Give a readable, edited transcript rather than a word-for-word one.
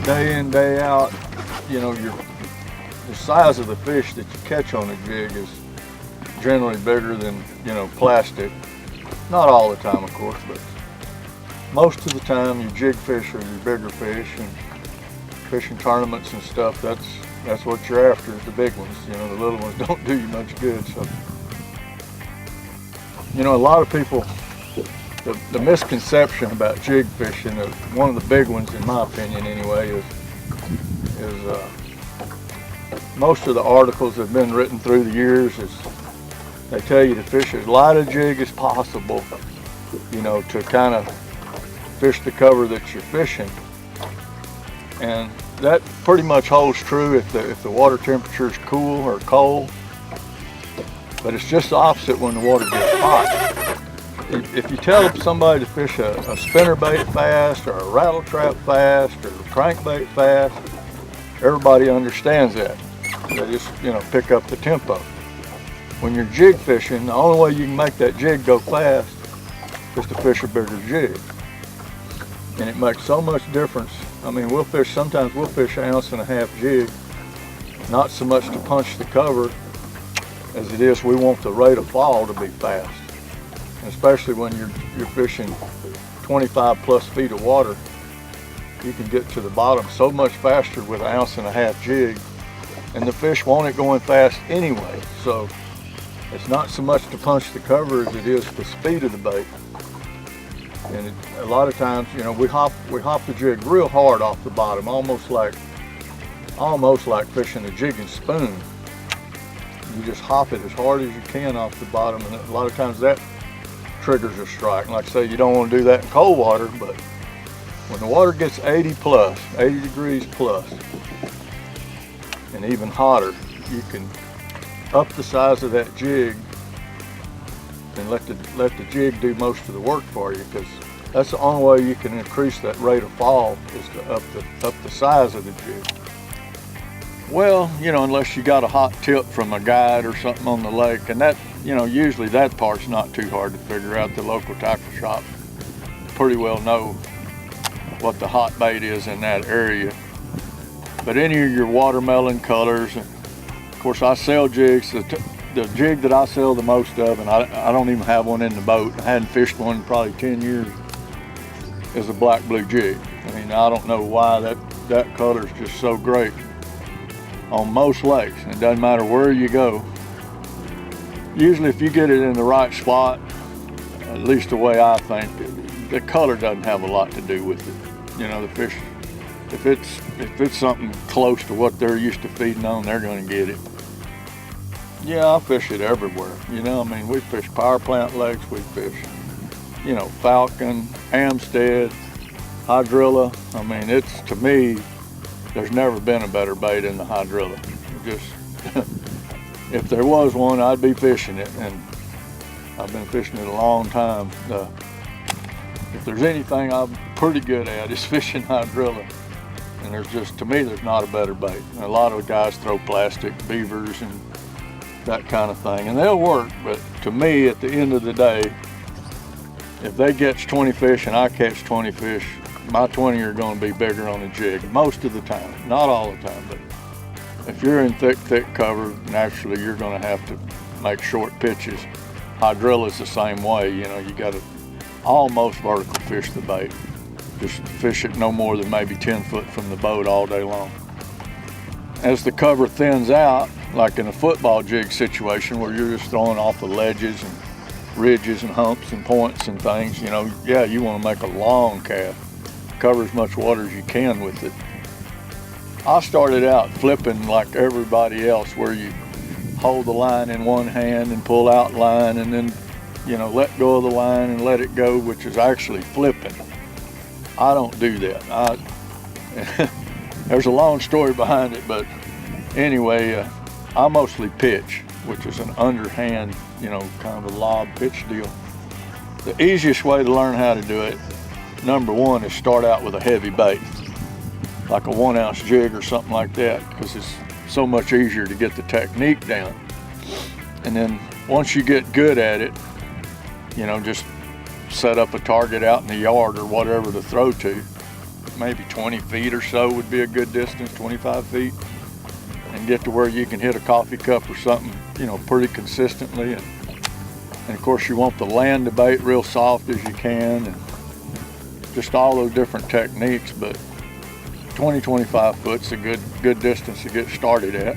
day in, day out, you know, the size of the fish that you catch on a jig is generally bigger than, you know, plastic. Not all the time, of course, but most of the time your jig fish are your bigger fish, and fishing tournaments and stuff, that's what you're after, is the big ones. You know, the little ones don't do you much good. So, you know, a lot of people, the misconception about jig fishing, one of the big ones in my opinion anyway, is most of the articles that have been written through the years is they tell you to fish as light a jig as possible, you know, to kind of fish the cover that you're fishing. And that pretty much holds true if the water temperature is cool or cold, but it's just the opposite when the water gets hot. If you tell somebody to fish a spinnerbait fast, or a rattle trap fast, or a crankbait fast, everybody understands that. They just, you know, pick up the tempo. When you're jig fishing, the only way you can make that jig go fast is to fish a bigger jig. And it makes so much difference. I mean, sometimes we'll fish 1.5 ounce jig, not so much to punch the cover as it is we want the rate of fall to be fast. And especially when you're fishing 25 plus feet of water, you can get to the bottom so much faster with 1.5 ounce jig, and the fish want it going fast anyway. So it's not so much to punch the cover as it is the speed of the bait. And a lot of times, you know, we hop the jig real hard off the bottom, almost like fishing a jig and spoon. You just hop it as hard as you can off the bottom, and a lot of times that triggers a strike. And like I say, you don't want to do that in cold water, but when the water gets 80 degrees plus, and even hotter, you can up the size of that jig and let the jig do most of the work for you, because that's the only way you can increase that rate of fall, is to up the size of the jig. Well, you know, unless you got a hot tip from a guide or something on the lake, and that, you know, usually that part's not too hard to figure out. The local tackle shop pretty well know what the hot bait is in that area. But any of your watermelon colors, and of course I sell jigs. The jig that I sell the most of, and I don't even have one in the boat, I hadn't fished one in probably 10 years, is a black blue jig. I mean, I don't know why that color is just so great on most lakes. It doesn't matter where you go. Usually if you get it in the right spot, at least the way I think, the color doesn't have a lot to do with it. You know, the fish, if it's something close to what they're used to feeding on, they're going to get it. Yeah, I fish it everywhere. You know, I mean, we fish power plant lakes, we fish, you know, Falcon, Amstead, Hydrilla. I mean, it's, to me, there's never been a better bait in the Hydrilla. Just, if there was one, I'd be fishing it, and I've been fishing it a long time. If there's anything I'm pretty good at, it's fishing Hydrilla. And there's just, to me, there's not a better bait. A lot of guys throw plastic, beavers, and that kind of thing, and they'll work, but to me, at the end of the day, if they catch 20 fish and I catch 20 fish, my 20 are going to be bigger on a jig most of the time. Not all the time, but if you're in thick cover, naturally you're going to have to make short pitches. Hydrilla is the same way. You know, you got to almost vertical fish the bait. Just fish it no more than maybe 10 foot from the boat all day long. As the cover thins out, like in a football jig situation where you're just throwing off the ledges and ridges and humps and points and things, you know, yeah, you want to make a long cast. Cover as much water as you can with it. I started out flipping like everybody else, where you hold the line in one hand and pull out line, and then, you know, let go of the line and let it go, which is actually flipping. I don't do that. There's a long story behind it, but anyway, I mostly pitch, which is an underhand, you know, kind of a lob pitch deal. The easiest way to learn how to do it, number one, is start out with a heavy bait, like a 1 ounce jig or something like that, because it's so much easier to get the technique down. And then once you get good at it, you know, just set up a target out in the yard or whatever to throw to, maybe 20 feet or so would be a good distance, 25 feet, and get to where you can hit a coffee cup or something, you know, pretty consistently. And of course you want the land to bait real soft as you can, and just all those different techniques. But 20-25 foot's a good distance to get started at.